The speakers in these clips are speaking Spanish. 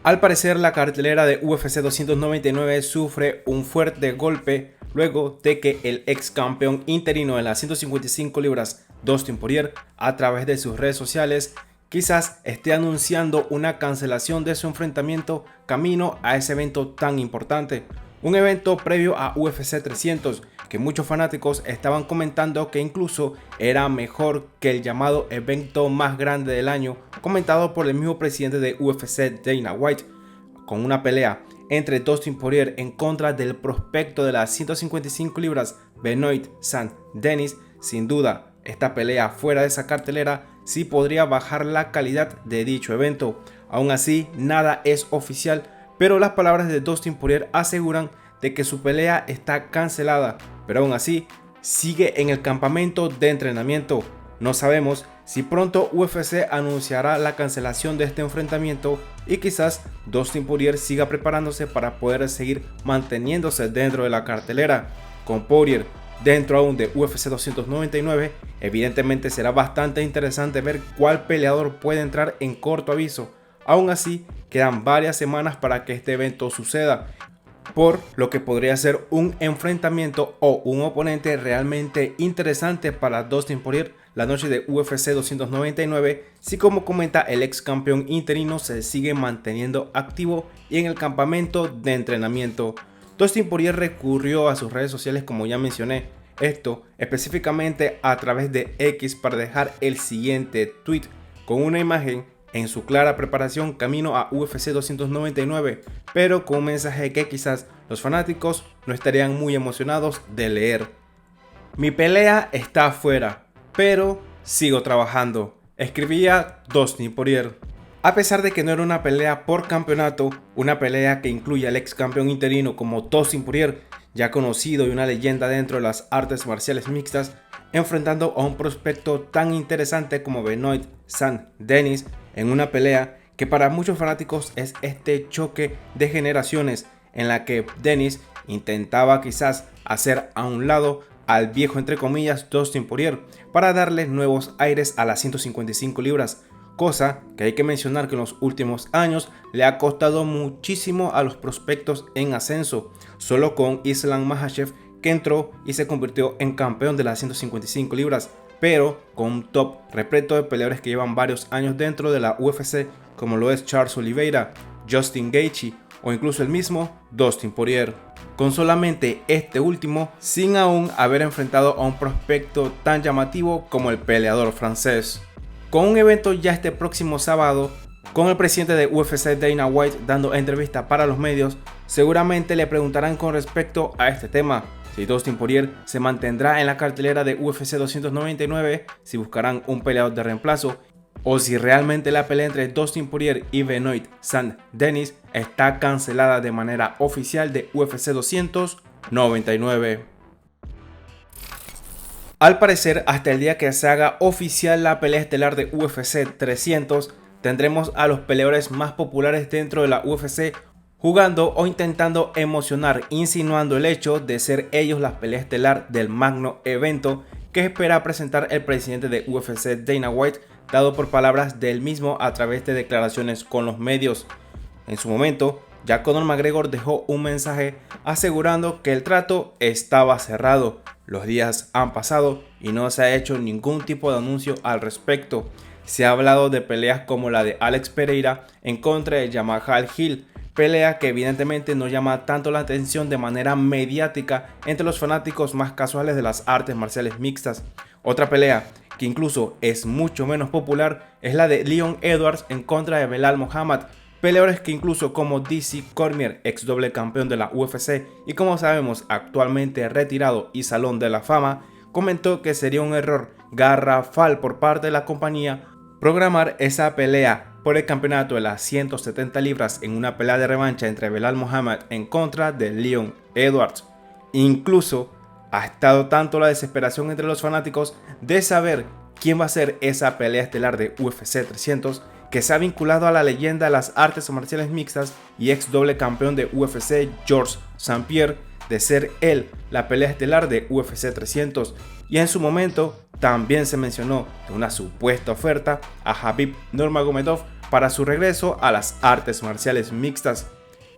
Al parecer, la cartelera de UFC 299 sufre un fuerte golpe luego de que el ex campeón interino de las 155 libras, Dustin Poirier, a través de sus redes sociales, quizás esté anunciando una cancelación de su enfrentamiento camino a ese evento tan importante. Un evento previo a UFC 300 que muchos fanáticos estaban comentando que incluso era mejor que el llamado evento más grande del año, comentado por el mismo presidente de UFC, Dana White, con una pelea entre Dustin Poirier en contra del prospecto de las 155 libras, Benoit Saint-Denis. Sin duda, esta pelea fuera de esa cartelera sí podría bajar la calidad de dicho evento. Aún así, nada es oficial, pero las palabras de Dustin Poirier aseguran de que su pelea está cancelada, pero aún así sigue en el campamento de entrenamiento. No sabemos si pronto UFC anunciará la cancelación de este enfrentamiento y quizás Dustin Poirier siga preparándose para poder seguir manteniéndose dentro de la cartelera. Con Poirier dentro aún de UFC 299, evidentemente será bastante interesante ver cuál peleador puede entrar en corto aviso. Aún así, quedan varias semanas para que este evento suceda, por lo que podría ser un enfrentamiento o un oponente realmente interesante para Dustin Poirier la noche de UFC 299, si como comenta el ex campeón interino se sigue manteniendo activo y en el campamento de entrenamiento. Dustin Poirier recurrió a sus redes sociales, como ya mencioné, esto específicamente a través de X, para dejar el siguiente tweet con una imagen en su clara preparación camino a UFC 299, pero con un mensaje que quizás los fanáticos no estarían muy emocionados de leer. Mi pelea está afuera, pero sigo trabajando, escribía Dustin Poirier. A pesar de que no era una pelea por campeonato, una pelea que incluye al ex campeón interino como Dustin Poirier, ya conocido y una leyenda dentro de las artes marciales mixtas, enfrentando a un prospecto tan interesante como Benoit Saint-Denis, en una pelea que para muchos fanáticos es este choque de generaciones en la que Denis intentaba quizás hacer a un lado al viejo entre comillas Dustin Poirier para darle nuevos aires a las 155 libras, cosa que hay que mencionar que en los últimos años le ha costado muchísimo a los prospectos en ascenso, solo con Islam Makhachev, que entró y se convirtió en campeón de las 155 libras, pero con un top repleto de peleadores que llevan varios años dentro de la UFC, como lo es Charles Oliveira, Justin Gaethje o incluso el mismo Dustin Poirier, con solamente este último sin aún haber enfrentado a un prospecto tan llamativo como el peleador francés. Con un evento ya este próximo sábado, con el presidente de UFC Dana White dando entrevista para los medios, seguramente le preguntarán con respecto a este tema. Si Dustin Poirier se mantendrá en la cartelera de UFC 299, si buscarán un peleador de reemplazo, o si realmente la pelea entre Dustin Poirier y Benoit Saint-Denis está cancelada de manera oficial de UFC 299. Al parecer, hasta el día que se haga oficial la pelea estelar de UFC 300, tendremos a los peleadores más populares dentro de la UFC jugando o intentando emocionar, insinuando el hecho de ser ellos la pelea estelar del magno evento que espera presentar el presidente de UFC Dana White, dado por palabras del mismo a través de declaraciones con los medios. En su momento, ya Conor McGregor dejó un mensaje asegurando que el trato estaba cerrado. Los días han pasado y no se ha hecho ningún tipo de anuncio al respecto. Se ha hablado de peleas como la de Alex Pereira en contra de Jamahal Hill, pelea que evidentemente no llama tanto la atención de manera mediática entre los fanáticos más casuales de las artes marciales mixtas. Otra pelea que incluso es mucho menos popular es la de Leon Edwards en contra de Belal Muhammad, peleadores que incluso como DC Cormier, ex doble campeón de la UFC y como sabemos actualmente retirado y salón de la fama, comentó que sería un error garrafal por parte de la compañía programar esa pelea por el campeonato de las 170 libras en una pelea de revancha entre Belal Muhammad en contra de Leon Edwards. Incluso ha estado tanto la desesperación entre los fanáticos de saber quién va a ser esa pelea estelar de UFC 300 que se ha vinculado a la leyenda de las artes marciales mixtas y ex doble campeón de UFC Georges St-Pierre de ser él la pelea estelar de UFC 300, y en su momento también se mencionó de una supuesta oferta a Khabib Nurmagomedov para su regreso a las artes marciales mixtas.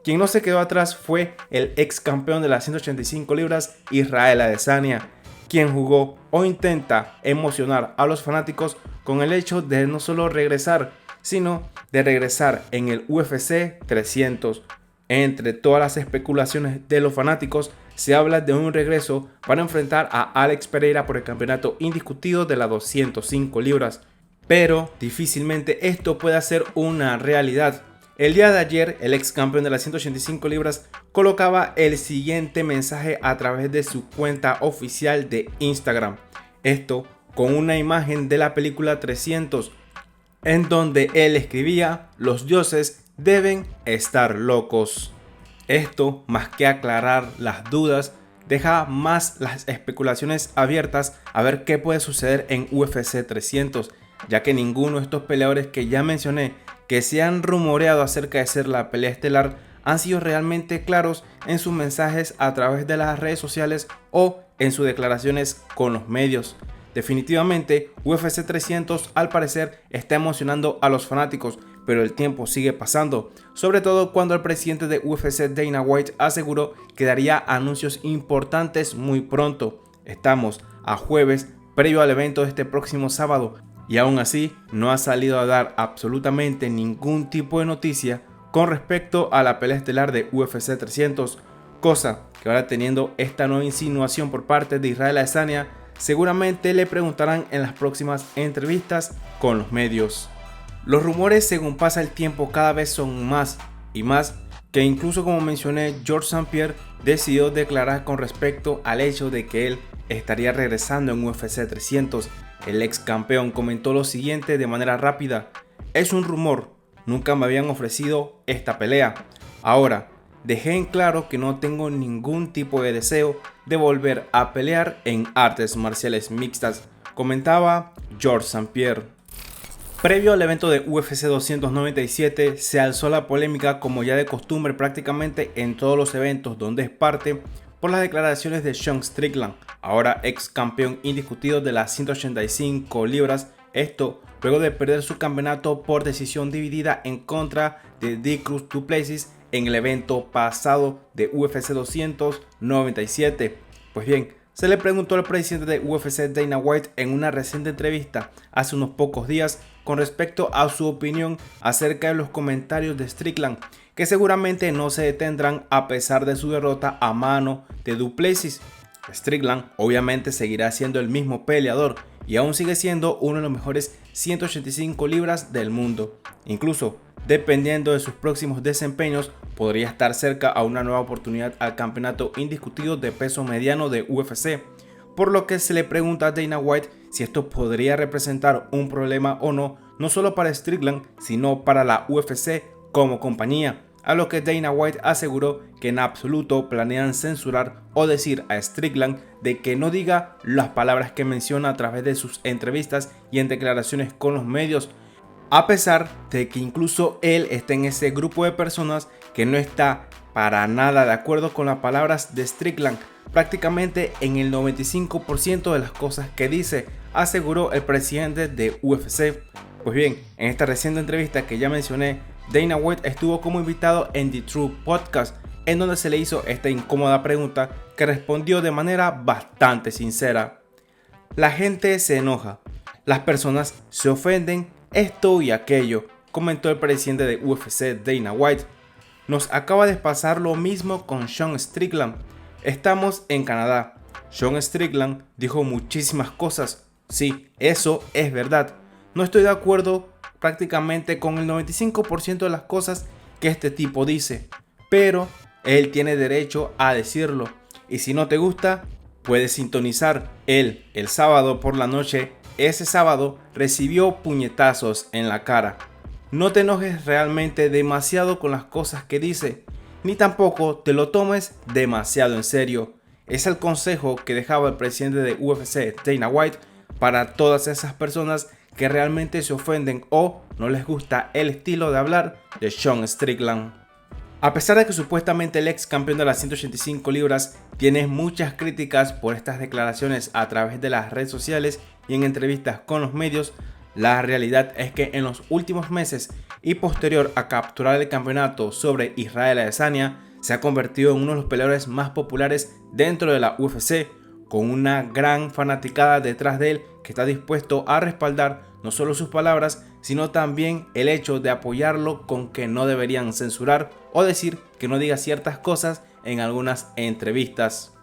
Quien no se quedó atrás fue el ex campeón de las 185 libras Israel Adesanya, quien jugó o intenta emocionar a los fanáticos con el hecho de no solo regresar, sino de regresar en el UFC 300. Entre todas las especulaciones de los fanáticos, se habla de un regreso para enfrentar a Alex Pereira por el campeonato indiscutido de las 205 libras. Pero difícilmente esto pueda ser una realidad. El día de ayer, el ex campeón de las 185 libras colocaba el siguiente mensaje a través de su cuenta oficial de Instagram. Esto con una imagen de la película 300, en donde él escribía: "Los dioses deben estar locos". Esto, más que aclarar las dudas, deja más las especulaciones abiertas a ver qué puede suceder en UFC 300, ya que ninguno de estos peleadores que ya mencioné, que se han rumoreado acerca de ser la pelea estelar, han sido realmente claros en sus mensajes a través de las redes sociales o en sus declaraciones con los medios. Definitivamente, UFC 300 al parecer está emocionando a los fanáticos, pero el tiempo sigue pasando, sobre todo cuando el presidente de UFC, Dana White, aseguró que daría anuncios importantes muy pronto. Estamos a jueves, previo al evento de este próximo sábado, y aún así no ha salido a dar absolutamente ningún tipo de noticia con respecto a la pelea estelar de UFC 300, cosa que ahora, teniendo esta nueva insinuación por parte de Israel Adesanya, seguramente le preguntarán en las próximas entrevistas con los medios. Los rumores, según pasa el tiempo, cada vez son más y más, que incluso, como mencioné, Georges St-Pierre decidió declarar con respecto al hecho de que él estaría regresando en UFC 300. El ex campeón comentó lo siguiente de manera rápida: "Es un rumor, nunca me habían ofrecido esta pelea. Ahora, dejé en claro que no tengo ningún tipo de deseo de volver a pelear en artes marciales mixtas", comentaba Georges St-Pierre. Previo al evento de UFC 297 se alzó la polémica, como ya de costumbre prácticamente en todos los eventos donde es parte, por las declaraciones de Sean Strickland, ahora ex campeón indiscutido de las 185 libras, esto luego de perder su campeonato por decisión dividida en contra de Dricus du Plessis en el evento pasado de UFC 297. Pues bien, se le preguntó al presidente de UFC, Dana White, en una reciente entrevista hace unos pocos días con respecto a su opinión acerca de los comentarios de Strickland, que seguramente no se detendrán a pesar de su derrota a mano de du Plessis. Strickland obviamente seguirá siendo el mismo peleador y aún sigue siendo uno de los mejores 185 libras del mundo. Incluso, dependiendo de sus próximos desempeños, podría estar cerca a una nueva oportunidad al campeonato indiscutido de peso mediano de UFC, por lo que se le pregunta a Dana White si esto podría representar un problema o no, no solo para Strickland, sino para la UFC como compañía, a lo que Dana White aseguró que en absoluto planean censurar o decir a Strickland de que no diga las palabras que menciona a través de sus entrevistas y en declaraciones con los medios, a pesar de que incluso él está en ese grupo de personas que no está para nada de acuerdo con las palabras de Strickland, prácticamente en el 95% de las cosas que dice, aseguró el presidente de UFC. Pues bien, en esta reciente entrevista que ya mencioné, Dana White estuvo como invitado en The True Podcast, en donde se le hizo esta incómoda pregunta que respondió de manera bastante sincera. "La gente se enoja, las personas se ofenden, esto y aquello", comentó el presidente de UFC, Dana White. "Nos acaba de pasar lo mismo con Sean Strickland. Estamos en Canadá. Sean Strickland dijo muchísimas cosas. Sí, eso es verdad. No estoy de acuerdo prácticamente con el 95% de las cosas que este tipo dice, pero él tiene derecho a decirlo. Y si no te gusta, puedes sintonizar". Él, el sábado por la noche, ese sábado recibió puñetazos en la cara. No te enojes realmente demasiado con las cosas que dice, ni tampoco te lo tomes demasiado en serio. Es el consejo que dejaba el presidente de UFC, Dana White, para todas esas personas que realmente se ofenden o no les gusta el estilo de hablar de Sean Strickland. A pesar de que supuestamente el ex campeón de las 185 libras tiene muchas críticas por estas declaraciones a través de las redes sociales y en entrevistas con los medios, La realidad es que en los últimos meses y posterior a capturar el campeonato sobre Israel Adesanya, se ha convertido en uno de los peleadores más populares dentro de la UFC, con una gran fanaticada detrás de él que está dispuesto a respaldar no solo sus palabras, sino también el hecho de apoyarlo con que no deberían censurar o decir que no diga ciertas cosas en algunas entrevistas.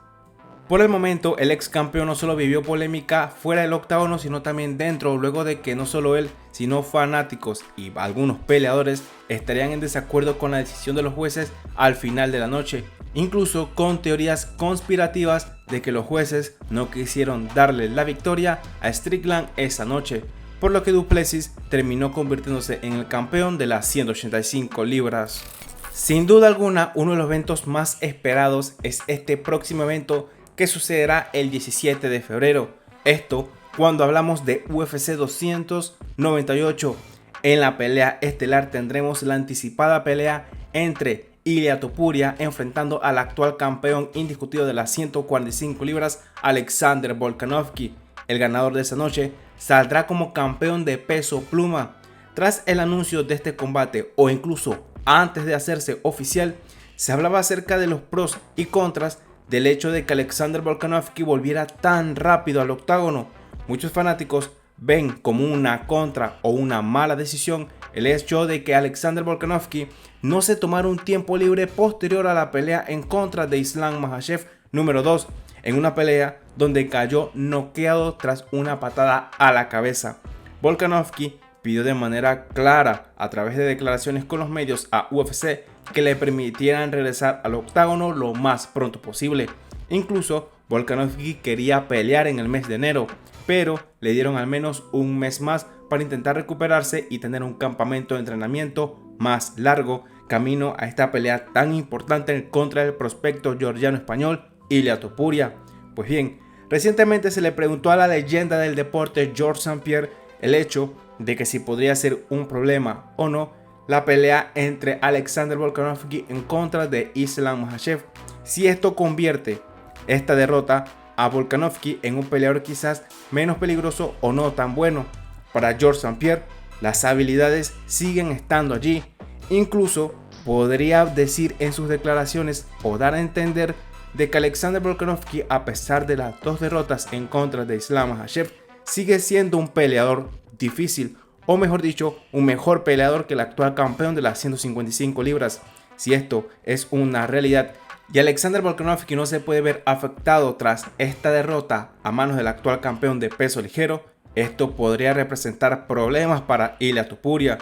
Por el momento, el ex campeón no solo vivió polémica fuera del octágono, sino también dentro, luego de que no solo él, sino fanáticos y algunos peleadores estarían en desacuerdo con la decisión de los jueces al final de la noche, incluso con teorías conspirativas de que los jueces no quisieron darle la victoria a Strickland esa noche, por lo que Du Plessis terminó convirtiéndose en el campeón de las 185 libras. Sin duda alguna, uno de los eventos más esperados es este próximo evento que sucederá el 17 de febrero. Esto cuando hablamos de UFC 298. En la pelea estelar tendremos la anticipada pelea entre Ilia Topuria enfrentando al actual campeón indiscutido de las 145 libras, Alexander Volkanovski. El ganador de esa noche saldrá como campeón de peso pluma. Tras el anuncio de este combate, o incluso antes de hacerse oficial, se hablaba acerca de los pros y contras del hecho de que Alexander Volkanovski volviera tan rápido al octágono. Muchos fanáticos ven como una contra o una mala decisión el hecho de que Alexander Volkanovski no se tomara un tiempo libre posterior a la pelea en contra de Islam Makhachev número 2, en una pelea donde cayó noqueado tras una patada a la cabeza. Volkanovski pidió de manera clara, a través de declaraciones con los medios, a UFC que le permitieran regresar al octágono lo más pronto posible. Incluso Volkanovski quería pelear en el mes de enero, pero le dieron al menos un mes más para intentar recuperarse y tener un campamento de entrenamiento más largo, camino a esta pelea tan importante en contra del prospecto georgiano español Ilia Topuria. Pues bien, recientemente se le preguntó a la leyenda del deporte Georges St-Pierre el hecho de que si podría ser un problema o no la pelea entre Alexander Volkanovski en contra de Islam Makhachev, si esto convierte esta derrota a Volkanovski en un peleador quizás menos peligroso o no tan bueno. Para Georges St-Pierre, las habilidades siguen estando allí. Incluso podría decir en sus declaraciones o dar a entender de que Alexander Volkanovski, a pesar de las dos derrotas en contra de Islam Makhachev, sigue siendo un peleador difícil, o mejor dicho, un mejor peleador que el actual campeón de las 155 libras. Si esto es una realidad y Alexander Volkanovski no se puede ver afectado tras esta derrota a manos del actual campeón de peso ligero, esto podría representar problemas para Ilia Topuria,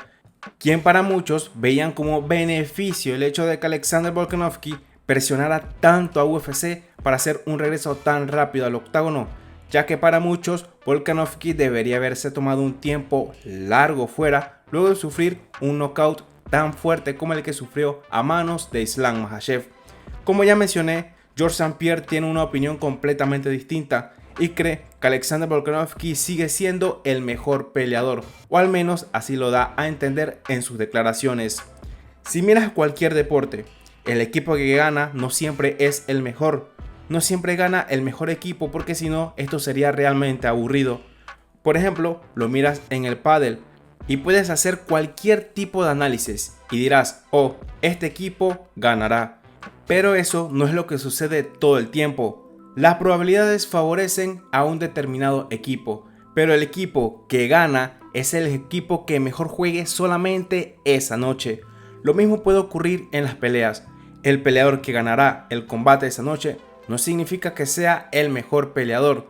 quien para muchos veían como beneficio el hecho de que Alexander Volkanovski presionara tanto a UFC para hacer un regreso tan rápido al octágono, ya que para muchos Volkanovski debería haberse tomado un tiempo largo fuera luego de sufrir un knockout tan fuerte como el que sufrió a manos de Islam Makhachev. Como ya mencioné, Georges St-Pierre tiene una opinión completamente distinta y cree que Alexander Volkanovski sigue siendo el mejor peleador, o al menos así lo da a entender en sus declaraciones. Si miras cualquier deporte, el equipo que gana no siempre es el mejor. No siempre gana el mejor equipo, porque si no, esto sería realmente aburrido. Por ejemplo, lo miras en el pádel y puedes hacer cualquier tipo de análisis y dirás, oh, este equipo ganará. Pero eso no es lo que sucede todo el tiempo. Las probabilidades favorecen a un determinado equipo, pero el equipo que gana es el equipo que mejor juegue solamente esa noche. Lo mismo puede ocurrir en las peleas. El peleador que ganará el combate esa noche no significa que sea el mejor peleador.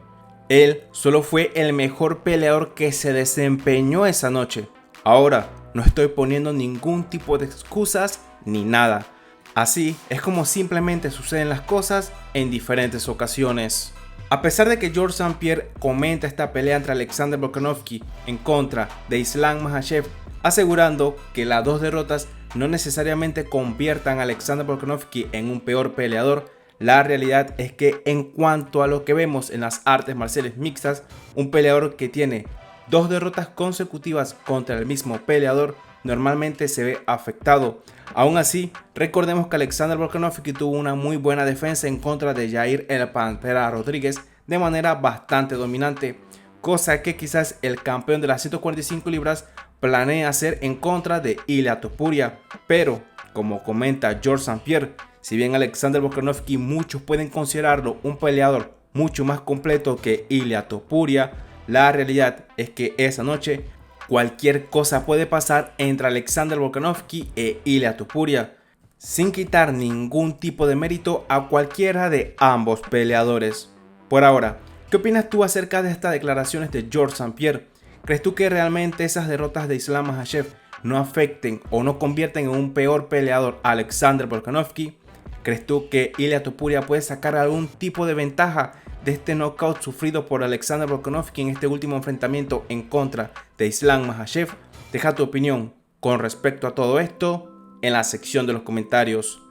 Él solo fue el mejor peleador que se desempeñó esa noche. Ahora, no estoy poniendo ningún tipo de excusas ni nada. Así es como simplemente suceden las cosas en diferentes ocasiones. A pesar de que Georges St-Pierre comenta esta pelea entre Alexander Volkanovski en contra de Islam Makhachev, asegurando que las dos derrotas no necesariamente conviertan a Alexander Volkanovski en un peor peleador, la realidad es que en cuanto a lo que vemos en las artes marciales mixtas, un peleador que tiene dos derrotas consecutivas contra el mismo peleador normalmente se ve afectado. Aún así, recordemos que Alexander Volkanovski tuvo una muy buena defensa en contra de Yair el Pantera Rodríguez de manera bastante dominante, cosa que quizás el campeón de las 145 libras planea hacer en contra de Ilia Topuria. Pero, como comenta Georges St-Pierre, si bien Alexander Volkanovski muchos pueden considerarlo un peleador mucho más completo que Ilia Topuria, la realidad es que esa noche cualquier cosa puede pasar entre Alexander Volkanovski e Ilia Topuria, sin quitar ningún tipo de mérito a cualquiera de ambos peleadores. Por ahora, ¿qué opinas tú acerca de estas declaraciones de Georges St-Pierre? ¿Crees tú que realmente esas derrotas de Islam Makhachev no afecten o no convierten en un peor peleador a Alexander Volkanovski? ¿Crees tú que Ilia Topuria puede sacar algún tipo de ventaja de este knockout sufrido por Alexander Volkanovski en este último enfrentamiento en contra de Islam Makhachev? Deja tu opinión con respecto a todo esto en la sección de los comentarios.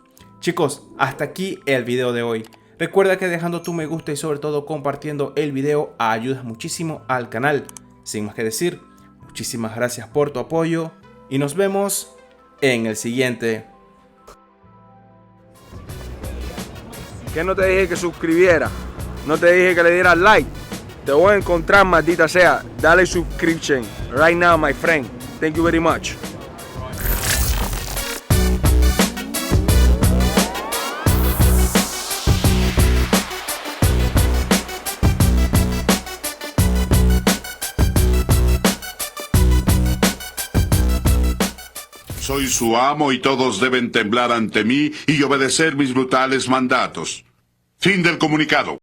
Chicos, hasta aquí el video de hoy. Recuerda que dejando tu me gusta y sobre todo compartiendo el video ayudas muchísimo al canal. Sin más que decir, muchísimas gracias por tu apoyo y nos vemos en el siguiente. Que no te dije que suscribiera, no te dije que le dieras like. Te voy a encontrar, maldita sea. Dale subscription right now, my friend. Thank you very much. Soy su amo y todos deben temblar ante mí y obedecer mis brutales mandatos. Fin del comunicado.